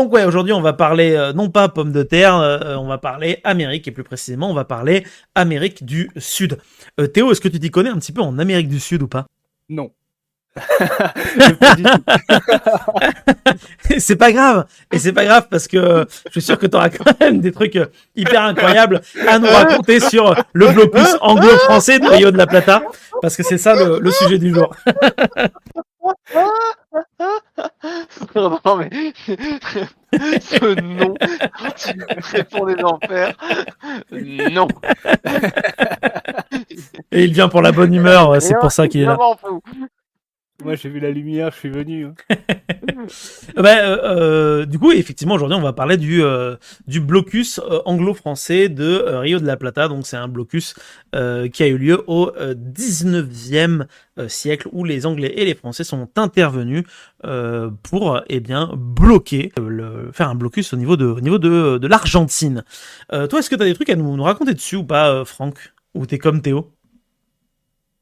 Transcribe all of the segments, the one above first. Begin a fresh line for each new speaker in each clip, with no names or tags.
Donc ouais, aujourd'hui on va parler non pas pommes de terre, on va parler Amérique et plus précisément on va parler Amérique du Sud. Théo, est-ce que tu t'y connais un petit peu en Amérique du Sud ou pas?
Non. Pas du tout.
C'est pas grave, et c'est pas grave parce que je suis sûr que tu auras quand même des trucs hyper incroyables à nous raconter sur le blocus anglo-français de Rio de la Plata, parce que c'est ça le sujet du jour.
Non, mais ce nom, quand tu réponds des enfers, non.
Et il vient pour la bonne humeur, c'est pour ça qu'il est là.
Vraiment fou.
Moi, j'ai vu la lumière, je suis venu.
Du coup, effectivement, aujourd'hui, on va parler du blocus anglo-français de Rio de la Plata. Donc, c'est un blocus qui a eu lieu au 19e siècle où les Anglais et les Français sont intervenus pour bloquer, faire un blocus au niveau de l'Argentine. Toi, est-ce que tu as des trucs à nous raconter dessus ou pas, Franck? Ou t'es comme Théo?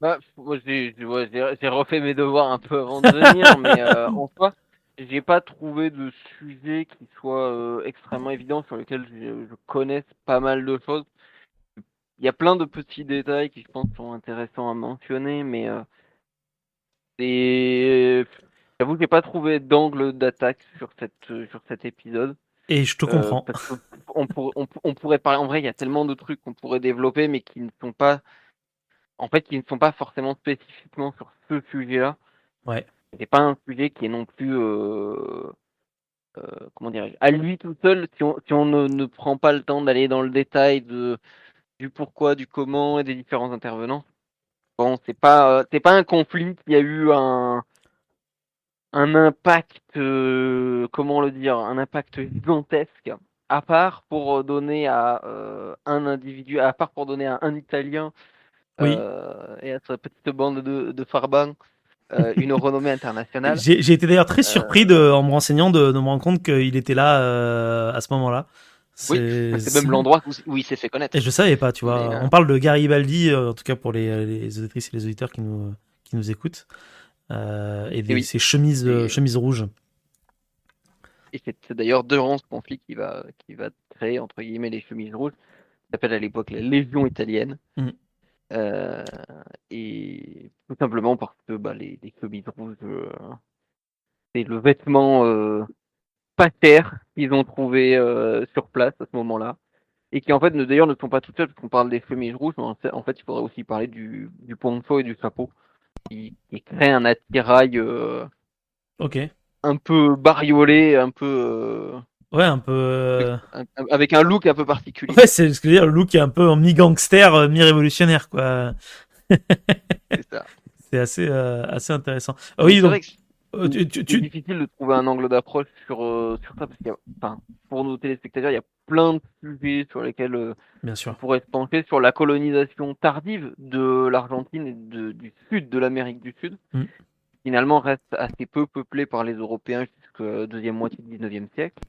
Bah, moi, j'ai refait mes devoirs un peu avant de venir, mais en soi, j'ai pas trouvé de sujet qui soit extrêmement évident sur lequel je connaisse pas mal de choses. Il y a plein de petits détails qui, je pense, sont intéressants à mentionner, mais j'avoue que j'ai pas trouvé d'angle d'attaque sur cet épisode.
Et je te comprends.
Parce que on pourrait parler, en vrai, il y a tellement de trucs qu'on pourrait développer, mais qui ne sont pas forcément spécifiquement sur ce sujet-là.
Ouais.
C'est pas un sujet qui est non plus, comment dirais-je, à lui tout seul, si on ne prend pas le temps d'aller dans le détail du pourquoi, du comment et des différents intervenants. Bon, c'est pas un conflit qui a eu un impact, comment le dire, un impact gigantesque, à part pour donner à un individu, à part pour donner à un Italien
Oui.
et à sa petite bande de farbans une renommée internationale.
J'ai été d'ailleurs très surpris en me renseignant de me rendre compte qu'il était là à ce moment-là.
Oui, c'est même l'endroit où il s'est fait connaître.
Et je savais pas, tu vois. On parle de Garibaldi, en tout cas pour les auditrices et les auditeurs qui nous écoutent, et ses chemises rouges.
Et c'est d'ailleurs durant ce conflit qui va créer entre guillemets les chemises rouges. Ça s'appelle à l'époque la Légion italienne. Et tout simplement parce que les chemises rouges, c'est le vêtement pater qu'ils ont trouvé sur place à ce moment-là. Et qui en fait d'ailleurs ne sont pas toutes seules, parce qu'on parle des chemises rouges, mais en fait il faudrait aussi parler du poncho et du chapeau, qui crée un attirail un peu bariolé, un peu...
Ouais, un peu...
avec un look un peu particulier.
Ouais, c'est ce que je veux dire, le look est un peu mi-gangster, mi-révolutionnaire, quoi.
C'est ça.
C'est assez intéressant.
Oui, donc... C'est difficile de trouver un angle d'approche sur ça, parce qu'il pour nos téléspectateurs, il y a plein de sujets sur lesquels
Bien sûr.
on pourrait se pencher sur la colonisation tardive de l'Argentine et du sud de l'Amérique du Sud. Finalement, reste assez peu peuplé par les Européens jusqu'à deuxième moitié du 19e siècle.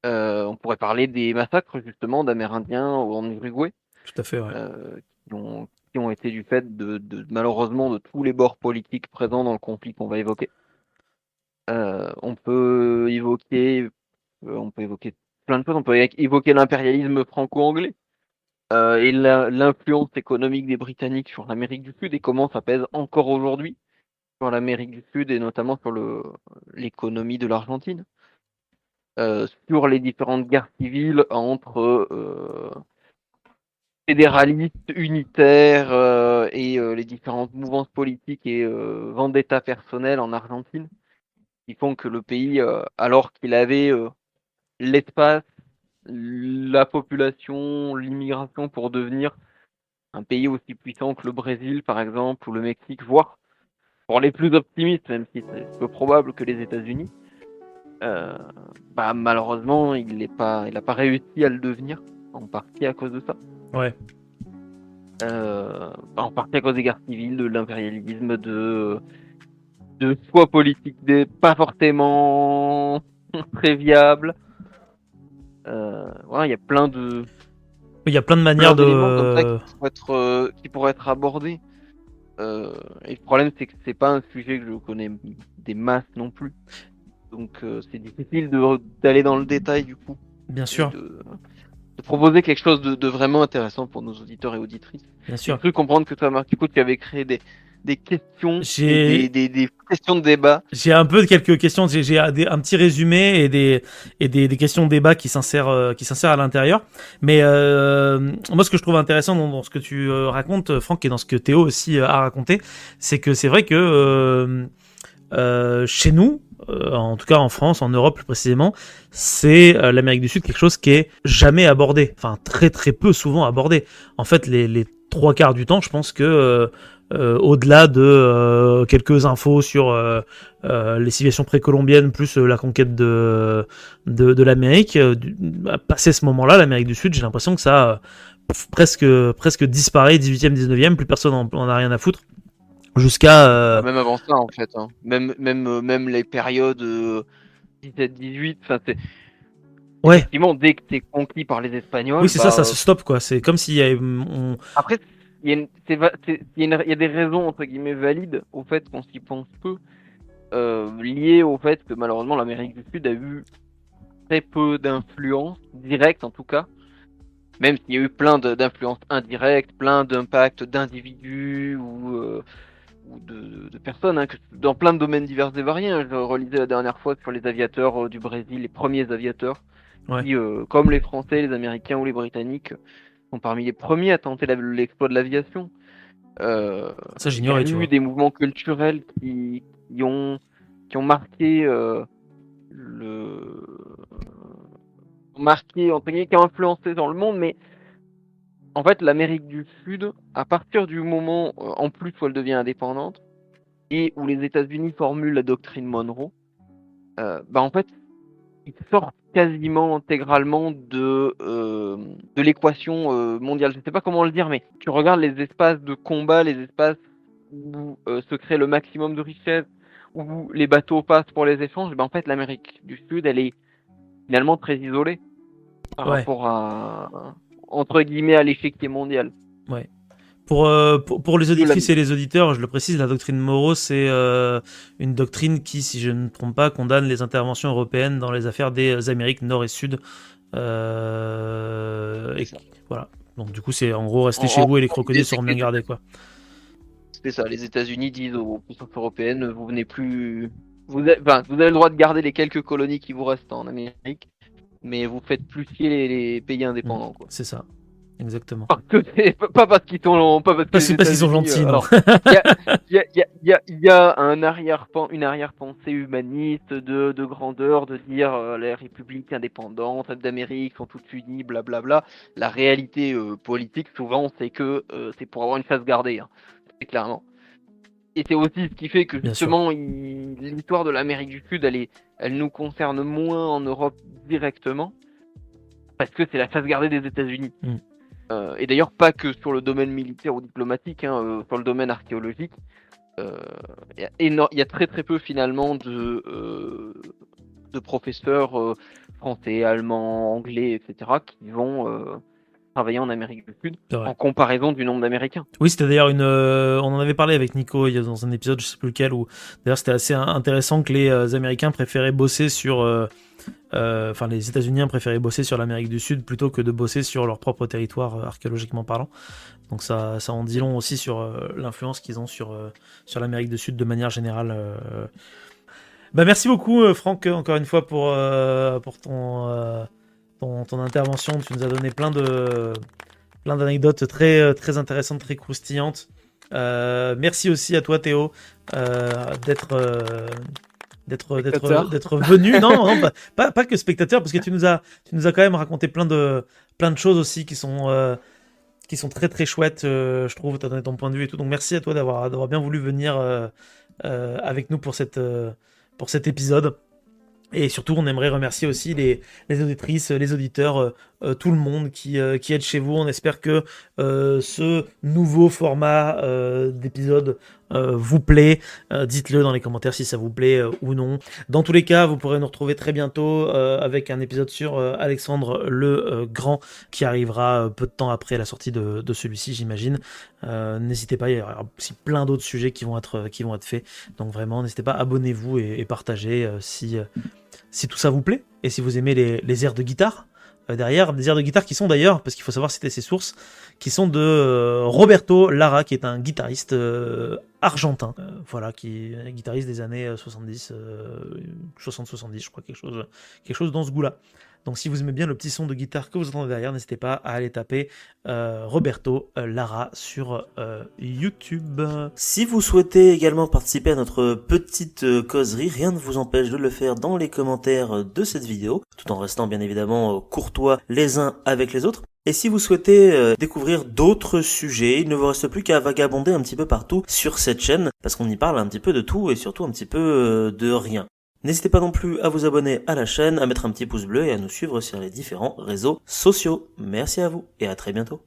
On pourrait parler des massacres, justement, d'Amérindiens en Uruguay.
Tout à fait, ouais.
Qui ont été du fait malheureusement de tous les bords politiques présents dans le conflit qu'on va évoquer. On peut évoquer plein de choses. On peut évoquer l'impérialisme franco-anglais et l'influence économique des Britanniques sur l'Amérique du Sud et comment ça pèse encore aujourd'hui sur l'Amérique du Sud et notamment sur l'économie de l'Argentine. Sur les différentes guerres civiles entre fédéralistes, unitaires et les différentes mouvances politiques et vendettas personnelles en Argentine, qui font que le pays, alors qu'il avait l'espace, la population, l'immigration pour devenir un pays aussi puissant que le Brésil, par exemple, ou le Mexique, voire pour les plus optimistes, même si c'est peu probable que les États-Unis, malheureusement, il n'a pas réussi à le devenir, en partie à cause de ça.
Ouais.
En partie à cause des guerres civiles, de l'impérialisme, de choix politiques pas forcément très viables. Il y a plein de...
Il y a plein de manières
qui pourraient être abordées. Et le problème, c'est que c'est pas un sujet que je connais des masses non plus. Donc c'est difficile d'aller dans le détail du coup.
Bien
Et
sûr,
de proposer quelque chose de vraiment intéressant pour nos auditeurs et auditrices.
bien
J'ai
sûr.
cru comprendre que toi, Marc, du coup, tu avais créé des questions et
J'ai
des questions de débat.
J'ai un peu de quelques questions, j'ai un petit résumé et des questions de débat qui s'insèrent à l'intérieur. Mais moi, ce que je trouve intéressant dans ce que tu racontes, Franck, et dans ce que Théo aussi a raconté, c'est que c'est vrai que chez nous, en tout cas en France, en Europe plus précisément, c'est l'Amérique du Sud quelque chose qui est jamais abordé, enfin très très peu souvent abordé. En fait, les trois quarts du temps, je pense que au-delà de quelques infos sur les civilisations précolombiennes plus la conquête de l'Amérique, passé ce moment-là, l'Amérique du Sud, j'ai l'impression que ça a presque disparaît, 18e, 19e, plus personne en a rien à foutre. Jusqu'à
Même avant ça, en fait. Hein. Même les périodes 17-18. Enfin,
ouais,
effectivement, dès que t'es conquis par les
oui
Espagnols,
c'est ça, ça se stoppe quoi. C'est comme s'il y avait,
après, il y a il y a des raisons entre guillemets valides au fait qu'on s'y pense peu, liées au fait que malheureusement l'Amérique du Sud a eu très peu d'influence directe en tout cas. Même s'il y a eu plein d'influences indirectes, plein d'impacts d'individus ou de personnes, hein, dans plein de domaines divers et variés. Hein. Je relisais la dernière fois sur les aviateurs du Brésil, les premiers aviateurs,
ouais,
qui, comme les Français, les Américains ou les Britanniques, sont parmi les premiers à tenter l'exploit de l'aviation.
ça
Il y a
j'ignorais, tu
eu
vois.
des mouvements culturels qui ont, qui ont marqué le marqué entre guillemets, qui ont influencé dans le monde, mais en fait, l'Amérique du Sud, à partir du moment, en plus, où elle devient indépendante et où les États-Unis formulent la doctrine Monroe, bah en fait, ils sortent quasiment intégralement de l'équation mondiale. Je ne sais pas comment le dire, mais tu regardes les espaces de combat, les espaces où se crée le maximum de richesse, où les bateaux passent pour les échanges, bah en fait, l'Amérique du Sud, elle est finalement très isolée par
Ouais,
rapport à, entre guillemets, à l'échiquier mondial.
ouais. Pour les
Que la-
auditrices et les auditeurs, je le précise, la doctrine Monroe, c'est une doctrine qui, si je ne me trompe pas, condamne les interventions européennes dans les affaires des Amériques Nord et Sud.
C'est
Et
ça.
voilà. Donc du coup, c'est en gros restez
En,
chez
en
vous et les
gros, l'idée,
crocodiles seront bien gardés, quoi.
c'est ça. Les États-Unis disent aux puissances européennes, vous venez plus. Vous avez le droit de garder les quelques colonies qui vous restent en Amérique, mais vous faites plus chier les pays indépendants, quoi.
C'est ça, exactement.
Parce que c'est pas parce qu'ils sont, pas parce que les
Parce qu'ils sont
États-Unis.
gentils, non.
Alors, il y a, il y a une arrière-pensée humaniste de grandeur, de dire les républiques indépendantes d'Amérique sont toutes unies, blablabla. La réalité politique, souvent, c'est que c'est pour avoir une chasse gardée, hein, très clairement. Et c'est aussi ce qui fait que
Bien sûr.
justement, l'histoire de l'Amérique du Sud, elle nous concerne moins en Europe directement, parce que c'est la chasse gardée des États-Unis.
Mm.
Et d'ailleurs, pas que sur le domaine militaire ou diplomatique, hein, sur le domaine archéologique. Il y a très très peu finalement de professeurs français, allemands, anglais, etc., qui vont travailler en Amérique du Sud,
C'est vrai.
en comparaison du nombre d'Américains.
Oui, c'était d'ailleurs on en avait parlé avec Nico dans un épisode, je sais plus lequel, où d'ailleurs c'était assez intéressant que les Américains préféraient bosser sur, enfin les États-Unis préféraient bosser sur l'Amérique du Sud plutôt que de bosser sur leur propre territoire archéologiquement parlant. Donc ça en dit long aussi sur l'influence qu'ils ont sur l'Amérique du Sud de manière générale. Bah merci beaucoup Franck encore une fois pour ton intervention. Tu nous as donné plein d'anecdotes très intéressantes, très croustillantes. Merci aussi à toi Théo d'être venu. Non, pas que spectateur, parce que tu nous as quand même raconté plein de choses aussi qui sont très chouettes, je trouve. Tu as donné ton point de vue et tout. Donc merci à toi d'avoir bien voulu venir avec nous pour cet épisode. Et surtout, on aimerait remercier aussi les auditrices, les auditeurs, tout le monde qui est chez vous. On espère que ce nouveau format d'épisode vous plaît. Dites-le dans les commentaires si ça vous plaît ou non. Dans tous les cas, vous pourrez nous retrouver très bientôt avec un épisode sur Alexandre le Grand qui arrivera peu de temps après la sortie de celui-ci, j'imagine. N'hésitez pas, il y aura aussi plein d'autres sujets qui vont être faits. Donc vraiment, n'hésitez pas, abonnez-vous et partagez si tout ça vous plaît et si vous aimez les airs de guitare. Derrière, des airs de guitare qui sont d'ailleurs, parce qu'il faut savoir citer ses sources, qui sont de Roberto Lara, qui est un guitariste argentin, voilà, qui est guitariste des années 70, 60-70, je crois, quelque chose dans ce goût-là. Donc si vous aimez bien le petit son de guitare que vous entendez derrière, n'hésitez pas à aller taper Roberto Lara sur YouTube. Si vous souhaitez également participer à notre petite causerie, rien ne vous empêche de le faire dans les commentaires de cette vidéo, tout en restant bien évidemment courtois les uns avec les autres. Et si vous souhaitez découvrir d'autres sujets, il ne vous reste plus qu'à vagabonder un petit peu partout sur cette chaîne, parce qu'on y parle un petit peu de tout et surtout un petit peu de rien. N'hésitez pas non plus à vous abonner à la chaîne, à mettre un petit pouce bleu et à nous suivre sur les différents réseaux sociaux. Merci à vous et à très bientôt.